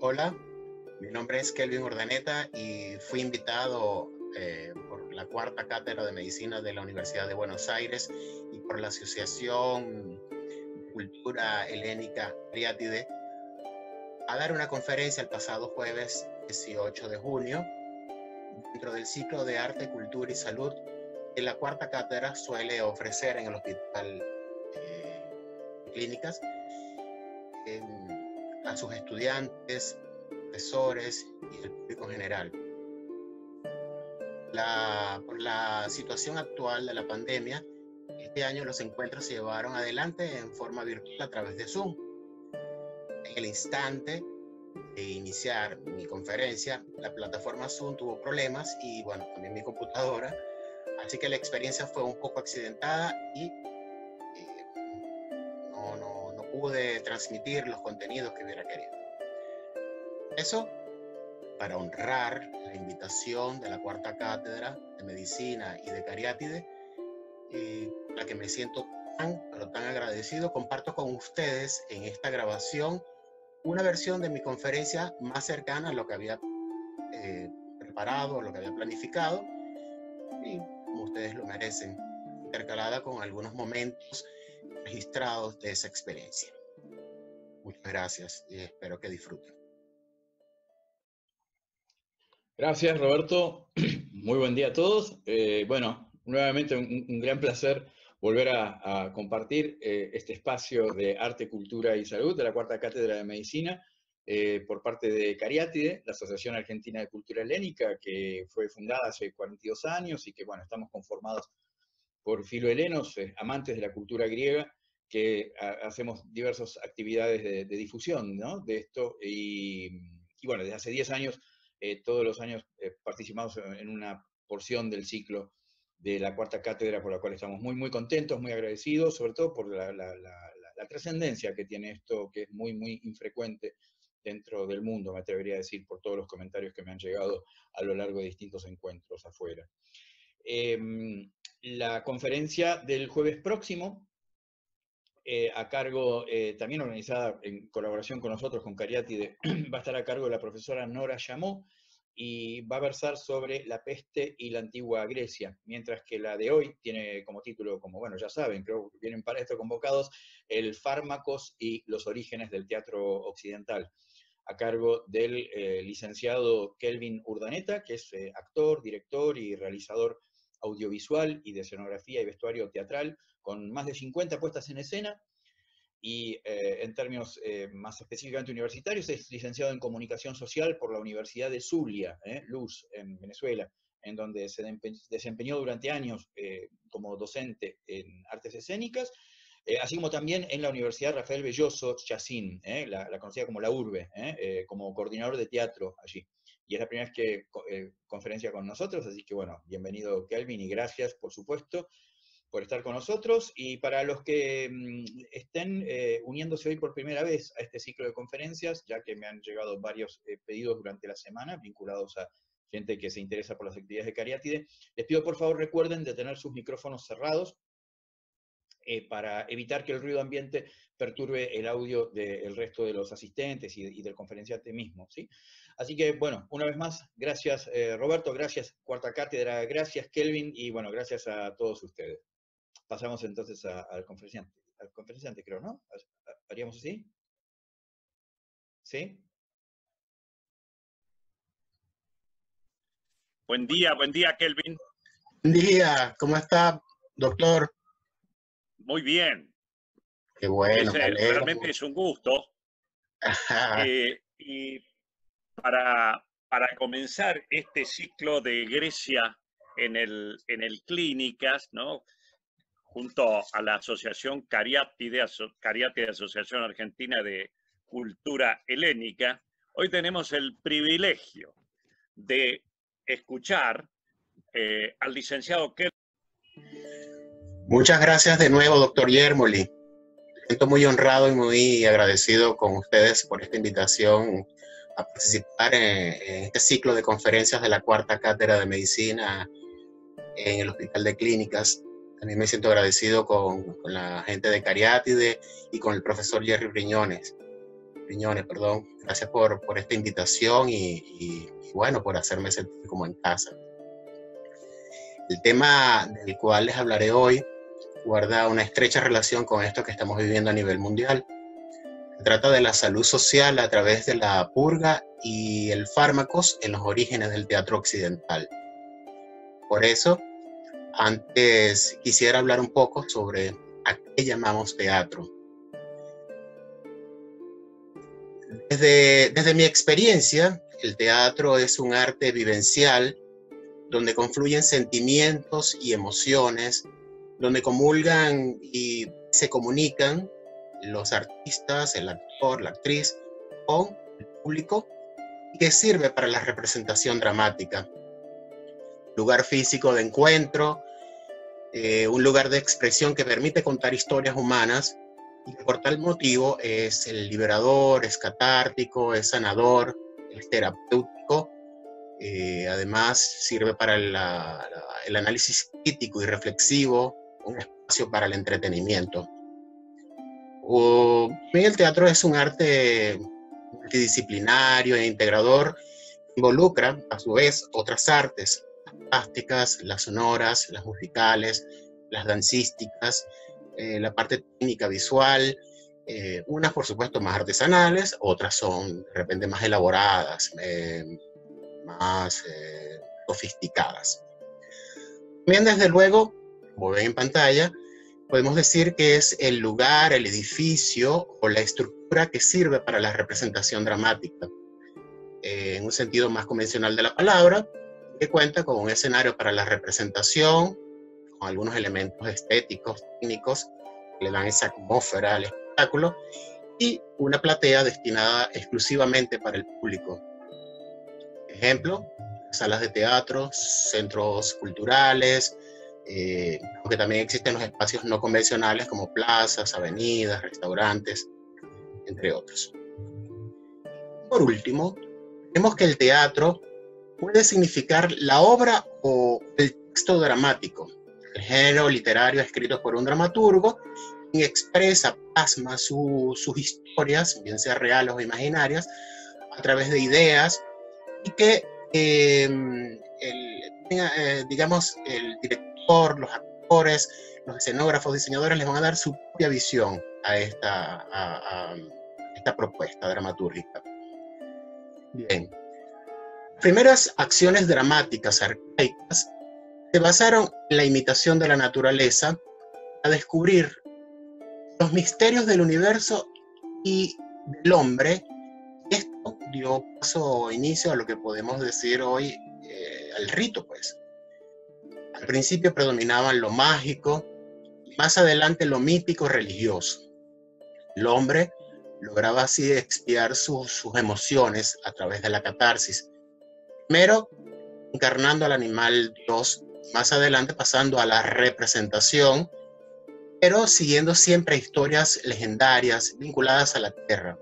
Hola, mi nombre es Kelvin Urdaneta y fui invitado por la Cuarta Cátedra de Medicina de la Universidad de Buenos Aires y por la Asociación de Cultura Helénica Cariátide a dar una conferencia el pasado jueves 18 de junio dentro del ciclo de Arte, Cultura y Salud que la Cuarta Cátedra suele ofrecer en el Hospital Clínicas a sus estudiantes, profesores y el público en general. Por la situación actual de la pandemia, este año los encuentros se llevaron adelante en forma virtual a través de Zoom. En el instante de iniciar mi conferencia, la plataforma Zoom tuvo problemas y bueno, también mi computadora, así que la experiencia fue un poco accidentada y no pude transmitir los contenidos que hubiera querido. Eso, para honrar la invitación de la Cuarta Cátedra de Medicina y de Cariátide, a la que me siento pero tan agradecido, comparto con ustedes en esta grabación una versión de mi conferencia más cercana a lo que había preparado, a lo que había planificado, y como ustedes lo merecen, intercalada con algunos momentos registrados de esa experiencia. Muchas gracias y espero que disfruten. Gracias, Roberto. Muy buen día a todos. Bueno, nuevamente un gran placer volver a compartir este espacio de arte, cultura y salud de la Cuarta Cátedra de Medicina por parte de Cariátide, la Asociación Argentina de Cultura Helénica, que fue fundada hace 42 años y que, bueno, estamos conformados por filohelenos, amantes de la cultura griega, que hacemos diversas actividades de difusión, ¿no?, de esto. Y bueno, desde hace 10 años, todos los años participamos en una porción del ciclo de la Cuarta Cátedra, por la cual estamos muy, muy contentos, muy agradecidos, sobre todo por la trascendencia que tiene esto, que es muy, muy infrecuente dentro del mundo, me atrevería a decir, por todos los comentarios que me han llegado a lo largo de distintos encuentros afuera. La conferencia del jueves próximo, a cargo, también organizada en colaboración con nosotros, con Cariátide, va a estar a cargo de la profesora Nora Llamó, y va a versar sobre la peste y la antigua Grecia, mientras que la de hoy tiene como título, como bueno, ya saben, creo que vienen para esto convocados, el Fármacos y los orígenes del teatro occidental, a cargo del licenciado Kelvin Urdaneta, que es actor, director y realizador audiovisual y de escenografía y vestuario teatral, con más de 50 puestas en escena, y en términos más específicamente universitarios, es licenciado en Comunicación Social por la Universidad de Zulia, Luz, en Venezuela, en donde se desempeñó durante años como docente en artes escénicas, así como también en la Universidad Rafael Belloso Chacín, la conocida como la URBE, como coordinador de teatro allí. Y es la primera vez que conferencia con nosotros, así que bueno, bienvenido Kelvin y gracias, por supuesto, por estar con nosotros. Y para los que estén uniéndose hoy por primera vez a este ciclo de conferencias, ya que me han llegado varios pedidos durante la semana vinculados a gente que se interesa por las actividades de Cariátide, les pido por favor recuerden de tener sus micrófonos cerrados para evitar que el ruido ambiente perturbe el audio del resto de los asistentes y del conferenciante mismo, ¿sí? Así que, bueno, una vez más, gracias Roberto, gracias Cuarta Cátedra, gracias Kelvin, y bueno, gracias a todos ustedes. Pasamos entonces al conferenciante, creo, ¿no? ¿Haríamos así? ¿Sí? Buen día, Kelvin. Buen día, ¿cómo está, doctor? Muy bien. Qué bueno, realmente es un gusto. Y para comenzar este ciclo de Grecia en el Clínicas, ¿no?, junto a la Asociación Cariátide, Asociación Argentina de Cultura Helénica, hoy tenemos el privilegio de escuchar al licenciado Kelvin. Muchas gracias de nuevo, doctor Yermoli. Me siento muy honrado y muy agradecido con ustedes por esta invitación a participar en este ciclo de conferencias de la Cuarta Cátedra de Medicina en el Hospital de Clínicas. También me siento agradecido con la gente de Cariátide y con el profesor Jerry Briñones. Piñones, perdón. Gracias por esta invitación y bueno, por hacerme sentir como en casa. El tema del cual les hablaré hoy guarda una estrecha relación con esto que estamos viviendo a nivel mundial. Se trata de la salud social a través de la purga y el fármacos en los orígenes del teatro occidental. Por eso, antes quisiera hablar un poco sobre a qué llamamos teatro. Desde mi experiencia, el teatro es un arte vivencial donde confluyen sentimientos y emociones, donde comulgan y se comunican los artistas, el actor, la actriz, con el público, y que sirve para la representación dramática. Lugar físico de encuentro, un lugar de expresión que permite contar historias humanas, y que por tal motivo es el liberador, es catártico, es sanador, es terapéutico. Además sirve para el análisis crítico y reflexivo, un espacio para el entretenimiento. También el teatro es un arte multidisciplinario e integrador, involucra a su vez otras artes, las plásticas, las sonoras, las musicales, las dancísticas, la parte técnica visual, unas por supuesto más artesanales, otras son de repente más elaboradas, más sofisticadas. También desde luego, como ven en pantalla, podemos decir que es el lugar, el edificio o la estructura que sirve para la representación dramática, en un sentido más convencional de la palabra, que cuenta con un escenario para la representación, con algunos elementos estéticos, técnicos, que le dan esa atmósfera al espectáculo, y una platea destinada exclusivamente para el público. Ejemplo, salas de teatro, centros culturales, aunque también existen los espacios no convencionales como plazas, avenidas, restaurantes, entre otros. Por último, vemos que el teatro puede significar la obra o el texto dramático, el género literario escrito por un dramaturgo, quien expresa, plasma sus historias, bien sean reales o imaginarias, a través de ideas, y que digamos, el director, los actores, los escenógrafos, diseñadores les van a dar su propia visión a esta propuesta dramatúrgica. Bien. Las primeras acciones dramáticas arcaicas se basaron en la imitación de la naturaleza a descubrir los misterios del universo y del hombre. Esto dio paso o inicio a lo que podemos decir hoy al rito, pues. Al principio predominaban lo mágico, y más adelante lo mítico religioso. El hombre lograba así expiar sus emociones a través de la catarsis. Primero encarnando al animal Dios, más adelante pasando a la representación, pero siguiendo siempre historias legendarias vinculadas a la tierra.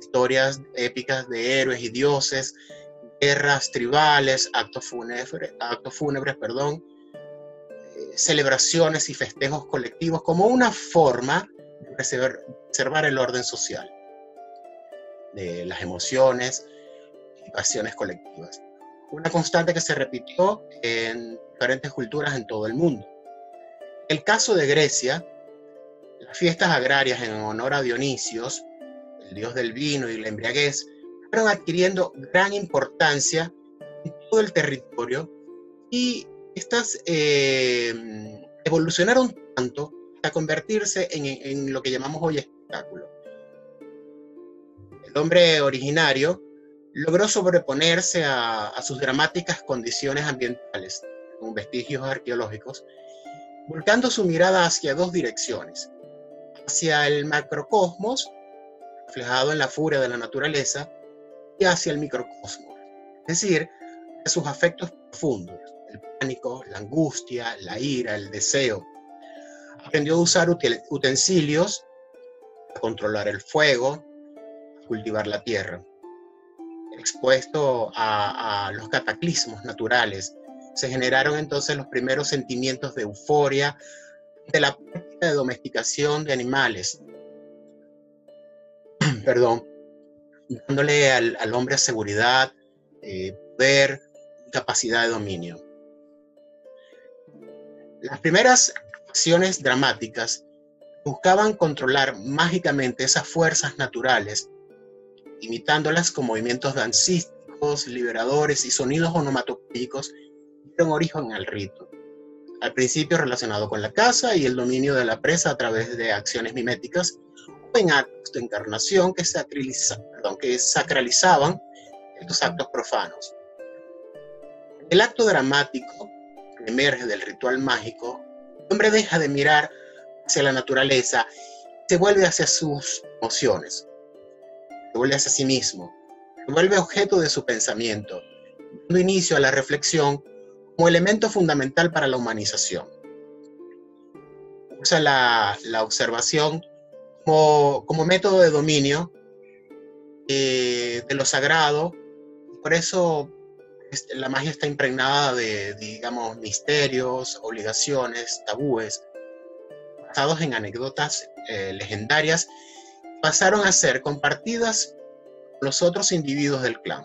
Historias épicas de héroes y dioses, guerras tribales, actos fúnebres, celebraciones y festejos colectivos como una forma de preservar el orden social, de las emociones y pasiones colectivas. Una constante que se repitió en diferentes culturas en todo el mundo. En el caso de Grecia, las fiestas agrarias en honor a Dionisios, el dios del vino y la embriaguez, fueron adquiriendo gran importancia en todo el territorio, y estas evolucionaron tanto hasta convertirse en lo que llamamos hoy espectáculo. El hombre originario logró sobreponerse a sus dramáticas condiciones ambientales, con vestigios arqueológicos, volcando su mirada hacia dos direcciones: hacia el macrocosmos, reflejado en la furia de la naturaleza, y hacia el microcosmos, es decir, de sus afectos profundos, el pánico, la angustia, la ira, el deseo. Aprendió a usar utensilios, a controlar el fuego, a cultivar la tierra. Expuesto a los cataclismos naturales, se generaron entonces los primeros sentimientos de euforia de la práctica de domesticación de animales. Perdón. dándole al hombre seguridad, poder y capacidad de dominio. Las primeras acciones dramáticas buscaban controlar mágicamente esas fuerzas naturales, imitándolas con movimientos dancísticos, liberadores y sonidos onomatopéicos que dieron origen al rito. Al principio relacionado con la caza y el dominio de la presa a través de acciones miméticas o en actos de encarnación que sacralizaban estos actos profanos. El acto dramático que emerge del ritual mágico, el hombre deja de mirar hacia la naturaleza, se vuelve hacia sus emociones, se vuelve hacia sí mismo, se vuelve objeto de su pensamiento, dando inicio a la reflexión como elemento fundamental para la humanización. Usa la observación como método de dominio de lo sagrado, por eso la magia está impregnada de, digamos, misterios, obligaciones, tabúes, basados en anécdotas legendarias, pasaron a ser compartidas con los otros individuos del clan.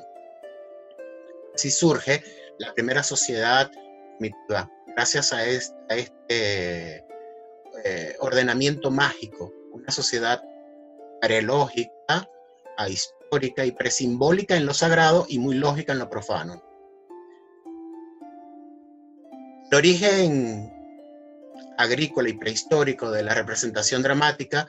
Así surge la primera sociedad primitiva, gracias a este ordenamiento mágico, una sociedad prelógica, ahistórica y presimbólica en lo sagrado y muy lógica en lo profano. El origen agrícola y prehistórico de la representación dramática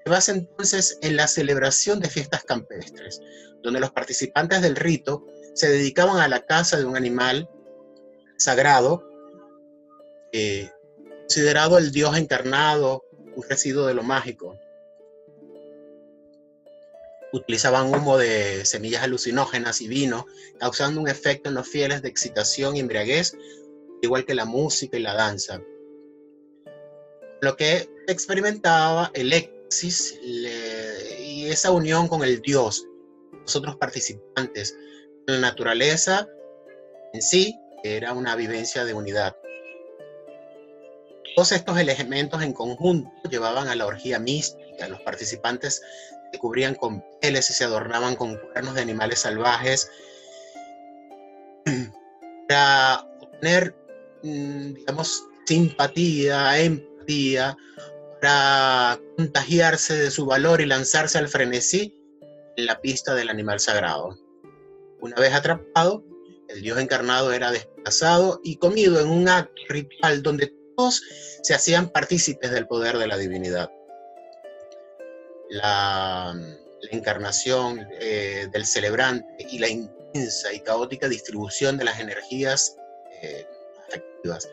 se basa entonces en la celebración de fiestas campestres, donde los participantes del rito se dedicaban a la caza de un animal sagrado, considerado el dios encarnado, un residuo de lo mágico. Utilizaban humo de semillas alucinógenas y vino, causando un efecto en los fieles de excitación y embriaguez, igual que la música y la danza. Lo que experimentaba el éxtasis y esa unión con el dios, los otros participantes, la naturaleza en sí, era una vivencia de unidad. Todos estos elementos en conjunto llevaban a la orgía mística. Los participantes se cubrían con pieles y se adornaban con cuernos de animales salvajes para obtener, digamos, simpatía, empatía, para contagiarse de su valor y lanzarse al frenesí en la pista del animal sagrado. Una vez atrapado, el dios encarnado era desplazado y comido en un acto ritual donde todos se hacían partícipes del poder de la divinidad. La encarnación del celebrante y la intensa y caótica distribución de las energías afectivas.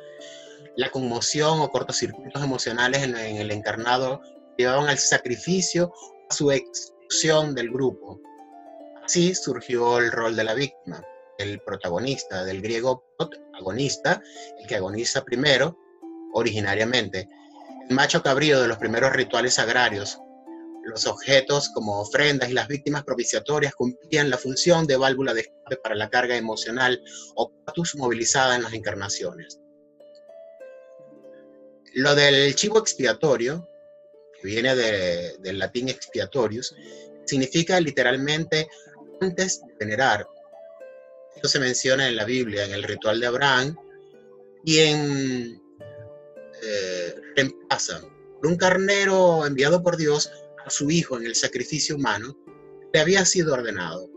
La conmoción o cortocircuitos emocionales en el encarnado llevaban al sacrificio, a su exclusión del grupo. Así surgió el rol de la víctima, el protagonista, del griego protagonista, el que agoniza primero, originariamente. El macho cabrío de los primeros rituales agrarios. Los objetos como ofrendas y las víctimas propiciatorias cumplían la función de válvula de escape para la carga emocional o patus movilizada en las encarnaciones. Lo del chivo expiatorio, que viene del latín expiatorius, significa literalmente antes de venerar. Esto se menciona en la Biblia, en el ritual de Abraham, quien reemplaza por un carnero enviado por Dios a su hijo en el sacrificio humano, le había sido ordenado,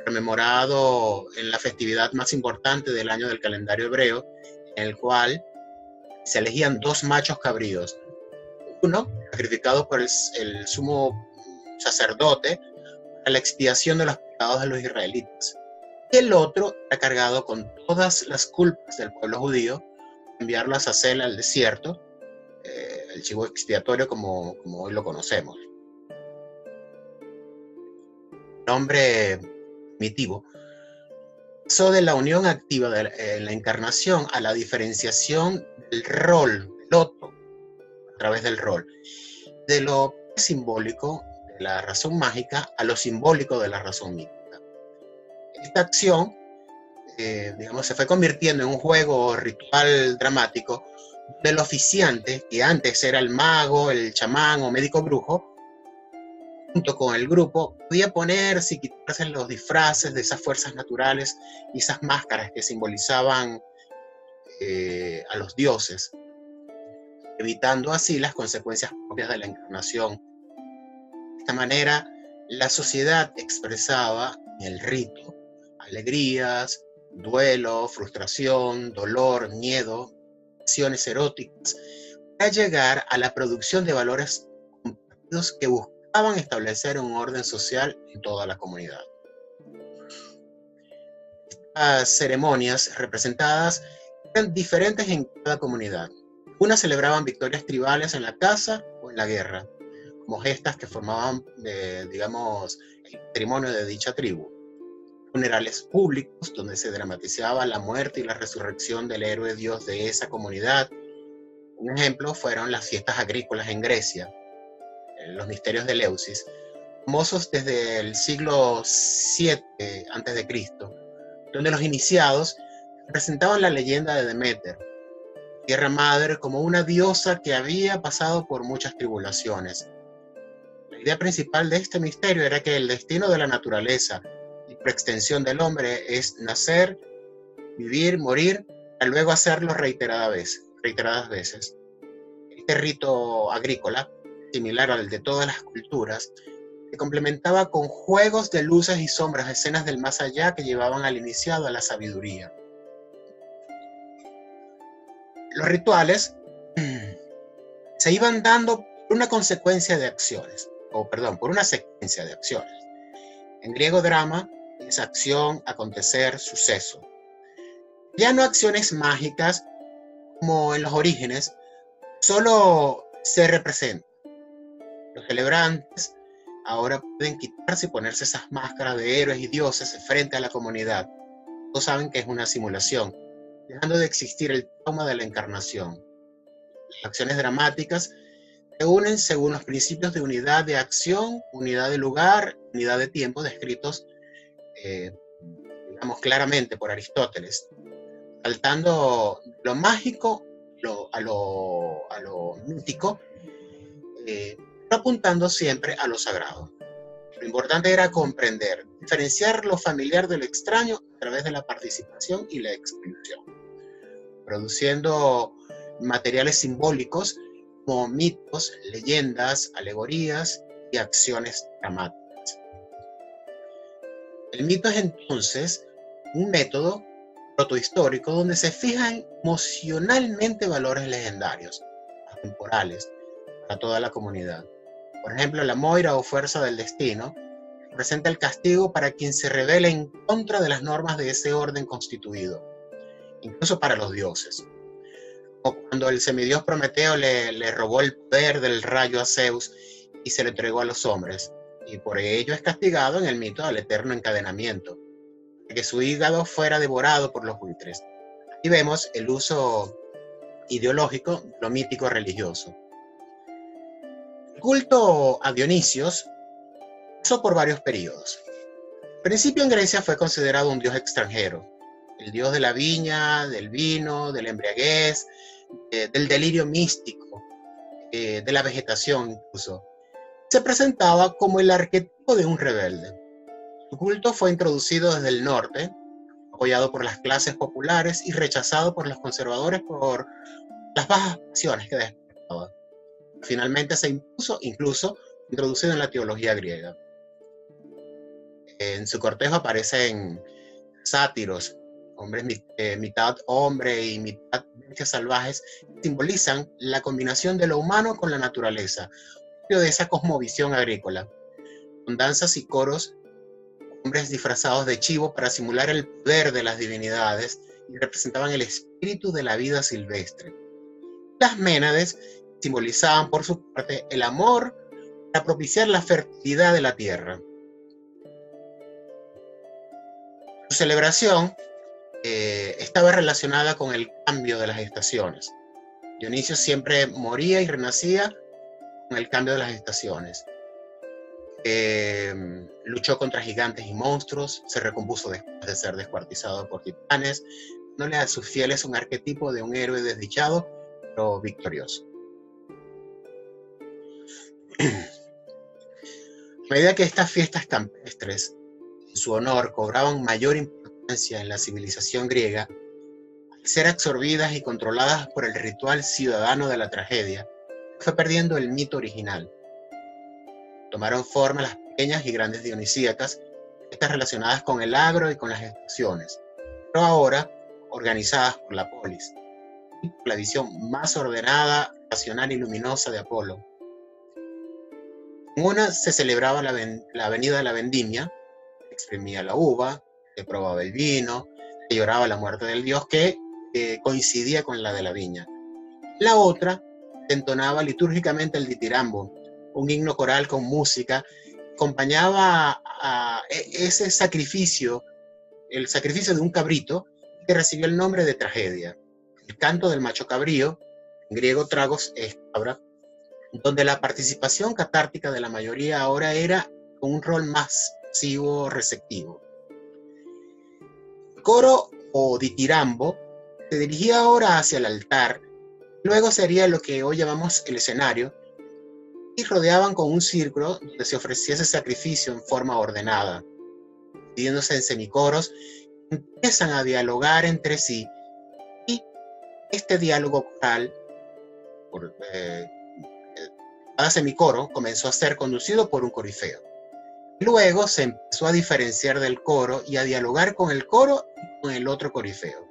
rememorado en la festividad más importante del año del calendario hebreo, en el cual se elegían dos machos cabríos, uno sacrificado por el sumo sacerdote para la expiación de los pecados de los israelitas, y el otro era cargado con todas las culpas del pueblo judío, enviarlas a Sela al desierto, el chivo expiatorio como hoy lo conocemos. El hombre primitivo pasó de la unión activa en la encarnación a la diferenciación del rol, del otro, a través del rol, de lo simbólico de la razón mágica a lo simbólico de la razón mítica. Esta acción, digamos, se fue convirtiendo en un juego ritual dramático del oficiante, que antes era el mago, el chamán o médico brujo, junto con el grupo, podía ponerse y quitarse los disfraces de esas fuerzas naturales y esas máscaras que simbolizaban a los dioses, evitando así las consecuencias propias de la encarnación. De esta manera, la sociedad expresaba en el rito alegrías, duelo, frustración, dolor, miedo, pasiones eróticas, para llegar a la producción de valores compartidos que buscaban establecer un orden social en toda la comunidad. Estas ceremonias representadas eran diferentes en cada comunidad. Unas celebraban victorias tribales en la caza o en la guerra, como gestas que formaban, digamos, el patrimonio de dicha tribu. Funerales públicos, donde se dramatizaba la muerte y la resurrección del héroe dios de esa comunidad. Un ejemplo fueron las fiestas agrícolas en Grecia, los misterios de Eleusis, famosos desde el siglo VII a.C., donde los iniciados presentaban la leyenda de Deméter, tierra madre, como una diosa que había pasado por muchas tribulaciones. La idea principal de este misterio era que el destino de la naturaleza y por extensión del hombre es nacer, vivir, morir, para luego hacerlo reiteradas veces. Este rito agrícola, similar al de todas las culturas, se complementaba con juegos de luces y sombras, escenas del más allá que llevaban al iniciado a la sabiduría. Los rituales se iban dando por una secuencia de acciones. En griego, drama es acción, acontecer, suceso. Ya no acciones mágicas como en los orígenes, solo se representan. Los celebrantes ahora pueden quitarse y ponerse esas máscaras de héroes y dioses frente a la comunidad. Todos saben que es una simulación, dejando de existir el trauma de la encarnación. Las acciones dramáticas se unen según los principios de unidad de acción, unidad de lugar, unidad de tiempo descritos, digamos, claramente por Aristóteles, saltando lo mágico a lo mítico, apuntando siempre a lo sagrado. Lo importante era comprender, diferenciar lo familiar de lo extraño a través de la participación y la exclusión, produciendo materiales simbólicos como mitos, leyendas, alegorías y acciones dramáticas. El mito es entonces un método protohistórico donde se fijan emocionalmente valores legendarios, atemporales, para toda la comunidad. Por ejemplo, la Moira o fuerza del destino representa el castigo para quien se rebela en contra de las normas de ese orden constituido, incluso para los dioses. Como cuando el semidios Prometeo le robó el poder del rayo a Zeus y se lo entregó a los hombres, y por ello es castigado en el mito al eterno encadenamiento, para que su hígado fuera devorado por los buitres. Aquí vemos el uso ideológico de lo mítico religioso. El culto a Dionisios pasó por varios periodos. Al principio en Grecia fue considerado un dios extranjero, el dios de la viña, del vino, de la embriaguez, del delirio místico, de la vegetación incluso. Se presentaba como el arquetipo de un rebelde. Su culto fue introducido desde el norte, apoyado por las clases populares y rechazado por los conservadores por las bajas pasiones que despertaba. Finalmente se impuso, incluso introducido en la teología griega. En su cortejo aparecen sátiros, hombres mitad hombre y mitad bestias salvajes, que simbolizan la combinación de lo humano con la naturaleza, de esa cosmovisión agrícola, con danzas y coros, hombres disfrazados de chivo para simular el poder de las divinidades y representaban el espíritu de la vida silvestre. Las Ménades simbolizaban por su parte el amor para propiciar la fertilidad de la tierra. Su celebración estaba relacionada con el cambio de las estaciones. Dionisio siempre moría y renacía con el cambio de las estaciones. Luchó contra gigantes y monstruos, se recompuso después de ser descuartizado por titanes, dándole a sus fieles un arquetipo de un héroe desdichado, pero victorioso. A medida que estas fiestas campestres en su honor cobraban mayor importancia en la civilización griega, al ser absorbidas y controladas por el ritual ciudadano de la tragedia, fue perdiendo el mito original. Tomaron forma las pequeñas y grandes dionisíacas, estas relacionadas con el agro y con las estaciones, pero ahora organizadas por la polis, por la visión más ordenada, racional y luminosa de Apolo. En una se celebraba la avenida de la vendimia, se exprimía la uva, se probaba el vino, se lloraba la muerte del dios que coincidía con la de la viña. En la otra se entonaba litúrgicamente el ditirambo, un himno coral con música, acompañaba a ese sacrificio, el sacrificio de un cabrito que recibió el nombre de tragedia. El canto del macho cabrío, en griego tragos es cabra, donde la participación catártica de la mayoría ahora era con un rol más pasivo receptivo. El coro o ditirambo se dirigía ahora hacia el altar, luego sería lo que hoy llamamos el escenario, y rodeaban con un círculo donde se ofreciese sacrificio en forma ordenada. Dividiéndose en semicoros, empiezan a dialogar entre sí, y este diálogo coral, cada semicoro comenzó a ser conducido por un corifeo. Luego se empezó a diferenciar del coro y a dialogar con el coro y con el otro corifeo.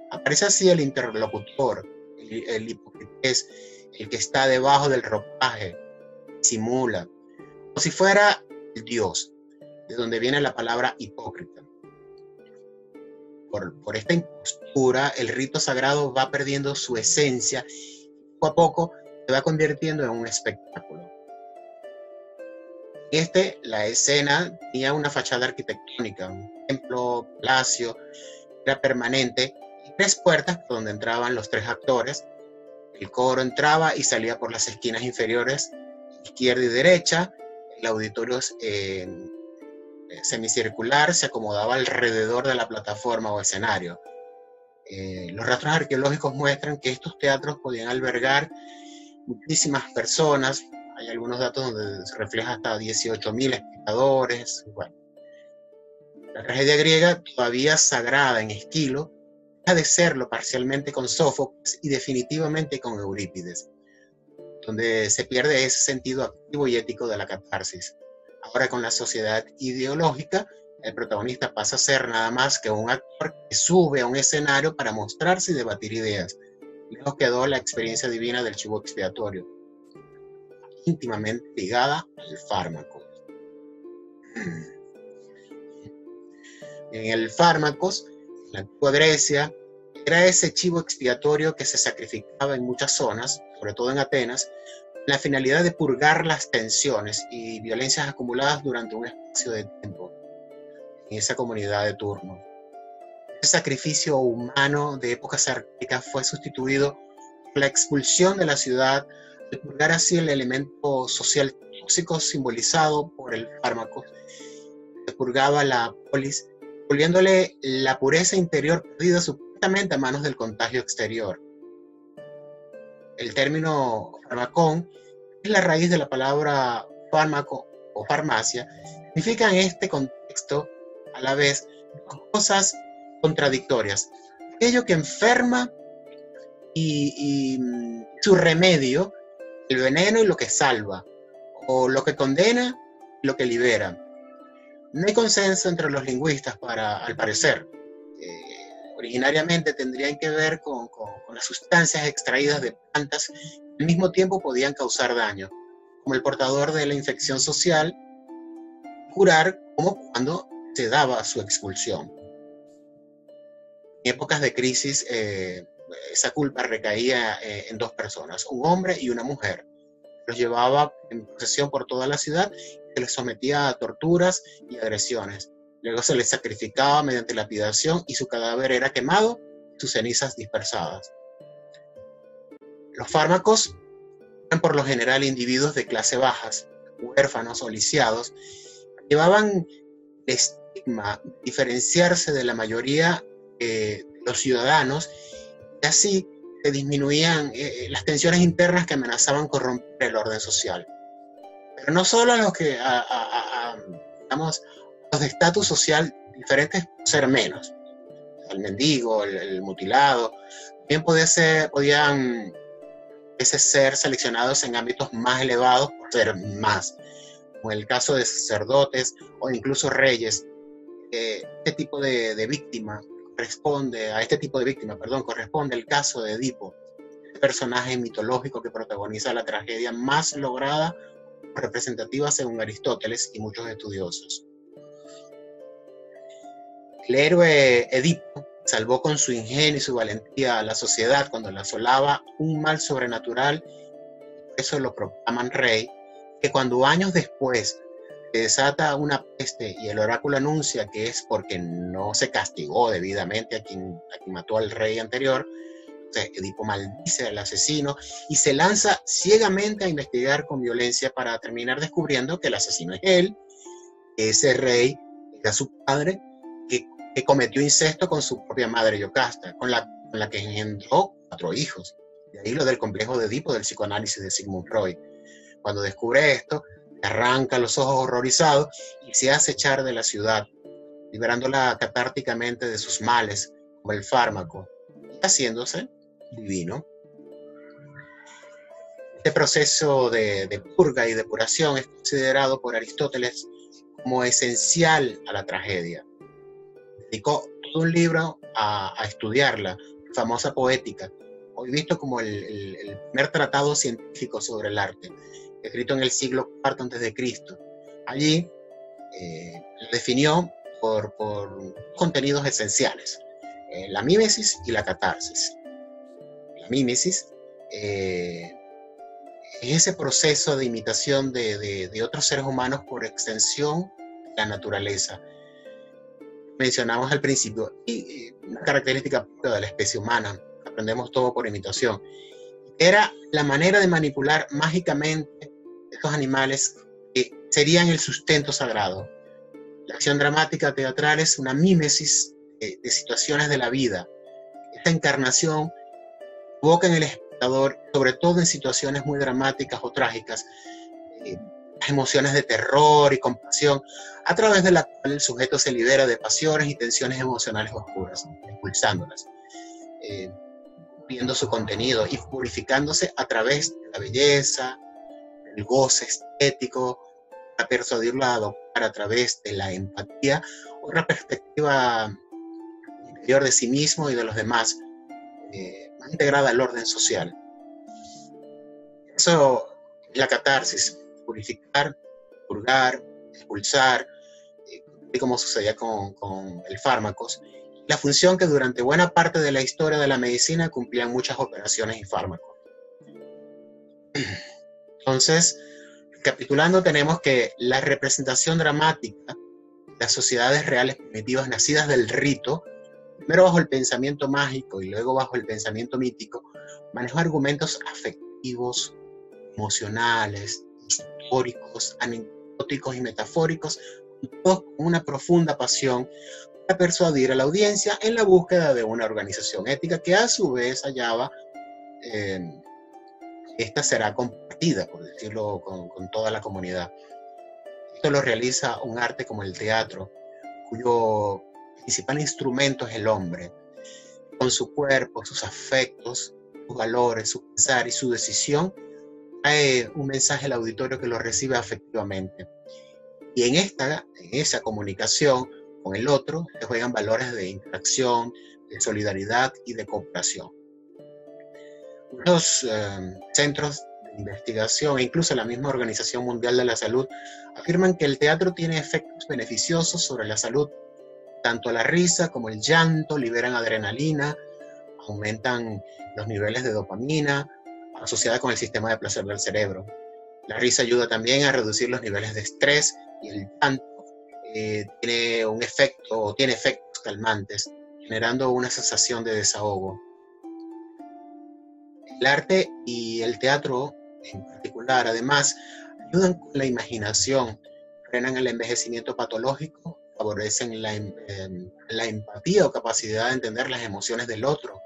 Aparece así el interlocutor, el hipócrites, el que está debajo del ropaje, simula, como si fuera el dios, de donde viene la palabra hipócrita. Por esta impostura, el rito sagrado va perdiendo su esencia y poco a poco se va convirtiendo en un espectáculo. La escena tenía una fachada arquitectónica, un templo, palacio, era permanente, y 3 puertas por donde entraban los 3 actores. El coro entraba y salía por las esquinas inferiores, izquierda y derecha. El auditorio semicircular se acomodaba alrededor de la plataforma o escenario. Los rastros arqueológicos muestran que estos teatros podían albergar muchísimas personas. Hay algunos datos donde se refleja hasta 18.000 espectadores. Bueno, la tragedia griega, todavía sagrada en Esquilo, deja de serlo parcialmente con Sófocles y definitivamente con Eurípides, donde se pierde ese sentido activo y ético de la catarsis. Ahora, con la sociedad ideológica, el protagonista pasa a ser nada más que un actor que sube a un escenario para mostrarse y debatir ideas. Lejos quedó la experiencia divina del chivo expiatorio, íntimamente ligada al fármaco. En el fármacos, en la antigua Grecia, era ese chivo expiatorio que se sacrificaba en muchas zonas, sobre todo en Atenas, con la finalidad de purgar las tensiones y violencias acumuladas durante un espacio de tiempo en esa comunidad de turno. El sacrificio humano de épocas arcaicas fue sustituido por la expulsión de la ciudad, de purgar así el elemento social tóxico simbolizado por el fármaco. Se purgaba la polis, volviéndole la pureza interior perdida supuestamente a manos del contagio exterior. El término farmacón es la raíz de la palabra fármaco o farmacia. Significa en este contexto a la vez dos cosas contradictorias: aquello que enferma y su remedio, el veneno y lo que salva, o lo que condena y lo que libera. No hay consenso entre los lingüistas al parecer. Originariamente tendrían que ver con las sustancias extraídas de plantas que al mismo tiempo podían causar daño, como el portador de la infección social, curar como cuando se daba su expulsión. En épocas de crisis, esa culpa recaía en 2 personas, un hombre y una mujer. Los llevaba en procesión por toda la ciudad y se les sometía a torturas y agresiones. Luego se les sacrificaba mediante lapidación y su cadáver era quemado, sus cenizas dispersadas. Los fármacos eran por lo general individuos de clase bajas, huérfanos o lisiados. Llevaban el estigma de diferenciarse de la mayoría de los ciudadanos, y así se disminuían las tensiones internas que amenazaban corromper el orden social. pero no solo a los que, digamos, los de estatus social diferentes por ser menos. El mendigo, el mutilado, también podían ser seleccionados en ámbitos más elevados por ser más, como en el caso de sacerdotes o incluso reyes. Este tipo de víctima corresponde el caso de Edipo, el personaje mitológico que protagoniza la tragedia más lograda o representativa según Aristóteles y muchos estudiosos. El héroe Edipo salvó con su ingenio y su valentía a la sociedad cuando la asolaba un mal sobrenatural, por eso lo proclaman rey, que cuando años después se desata una peste y el oráculo anuncia que es porque no se castigó debidamente a quien mató al rey anterior, entonces Edipo maldice al asesino y se lanza ciegamente a investigar con violencia para terminar descubriendo que el asesino es él, que ese rey era su padre, que cometió incesto con su propia madre Yocasta, con la que engendró 4 hijos. De ahí lo del complejo de Edipo del psicoanálisis de Sigmund Freud. Cuando descubre esto, arranca los ojos horrorizados y se hace echar de la ciudad, liberándola catárticamente de sus males, como el fármaco, y haciéndose divino. Este proceso de purga y depuración es considerado por Aristóteles como esencial a la tragedia. Dedicó todo un libro a estudiarla, famosa Poética, hoy visto como el primer tratado científico sobre el arte, escrito en el siglo IV a.C. Allí definió por contenidos esenciales, la mímesis y la catarsis. La mímesis es ese proceso de imitación de otros seres humanos por extensión de la naturaleza. Mencionamos al principio, y una característica propia de la especie humana, aprendemos todo por imitación, era la manera de manipular mágicamente estos animales que serían el sustento sagrado. La acción dramática teatral es una mímesis de situaciones de la vida. Esta encarnación provoca en el espectador, sobre todo en situaciones muy dramáticas o trágicas, las emociones de terror y compasión, a través de la cual el sujeto se libera de pasiones y tensiones emocionales oscuras, expulsándolas, viendo su contenido y purificándose a través de la belleza, del goce estético, para persuadirlo a adoptar a través de la empatía una perspectiva interior de sí mismo y de los demás, más integrada al orden social. Eso es la catarsis, purificar, purgar, expulsar, como sucedía con el fármacos, la función que durante buena parte de la historia de la medicina cumplían muchas operaciones y fármacos. Entonces, recapitulando, tenemos que la representación dramática de las sociedades reales primitivas nacidas del rito, primero bajo el pensamiento mágico y luego bajo el pensamiento mítico, manejó argumentos afectivos, emocionales, históricos, anecdóticos y metafóricos, todos con una profunda pasión para persuadir a la audiencia en la búsqueda de una organización ética que a su vez hallaba, esta será compartida, por decirlo, con toda la comunidad. Esto lo realiza un arte como el teatro, cuyo principal instrumento es el hombre, con su cuerpo, sus afectos, sus valores, su pensar y su decisión, trae un mensaje al auditorio que lo recibe afectivamente. Y en esa comunicación con el otro se juegan valores de interacción, de solidaridad y de cooperación. Muchos centros de investigación e incluso la misma Organización Mundial de la Salud afirman que el teatro tiene efectos beneficiosos sobre la salud. Tanto la risa como el llanto liberan adrenalina, aumentan los niveles de dopamina asociada con el sistema de placer del cerebro. La risa ayuda también a reducir los niveles de estrés y el llanto tiene efectos calmantes, generando una sensación de desahogo. El arte y el teatro en particular, además, ayudan con la imaginación, frenan el envejecimiento patológico, favorecen la empatía o capacidad de entender las emociones del otro,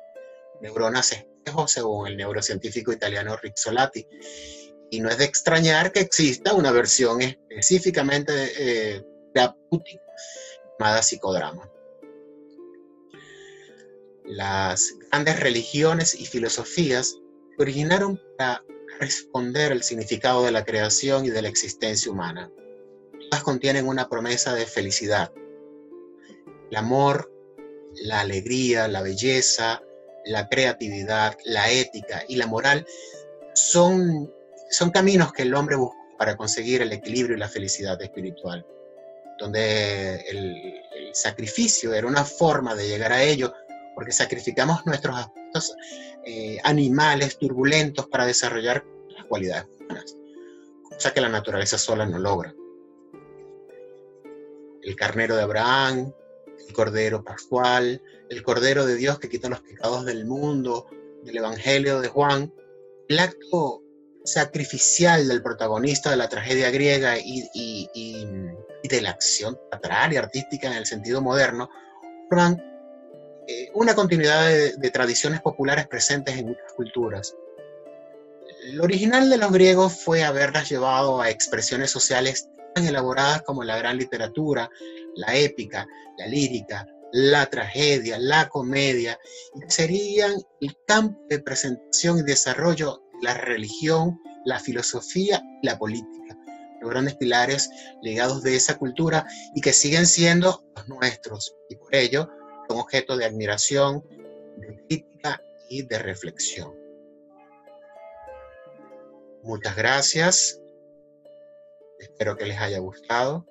neuronas espejo según el neurocientífico italiano Rizzolatti, Y no es de extrañar que exista una versión específicamente terapéutica llamada psicodrama. Las grandes religiones y filosofías se originaron para responder al significado de la creación y de la existencia humana. Todas contienen una promesa de felicidad. El amor, la alegría, la belleza, la creatividad, la ética y la moral son caminos que el hombre busca para conseguir el equilibrio y la felicidad espiritual, donde el sacrificio era una forma de llegar a ello, porque sacrificamos nuestros aspectos animales turbulentos para desarrollar las cualidades humanas, cosa que la naturaleza sola no logra. El carnero de Abraham, el cordero pascual, el cordero de Dios que quita los pecados del mundo, del Evangelio de Juan, el acto sacrificial del protagonista de la tragedia griega y de la acción teatral y artística en el sentido moderno, forman una continuidad de tradiciones populares presentes en muchas culturas. Lo original de los griegos fue haberlas llevado a expresiones sociales tan elaboradas como la gran literatura, la épica, la lírica, la tragedia, la comedia, y que serían el campo de presentación y desarrollo de la religión, la filosofía y la política, los grandes pilares legados de esa cultura y que siguen siendo los nuestros, y por ello son objeto de admiración, de crítica y de reflexión. Muchas gracias. Espero que les haya gustado.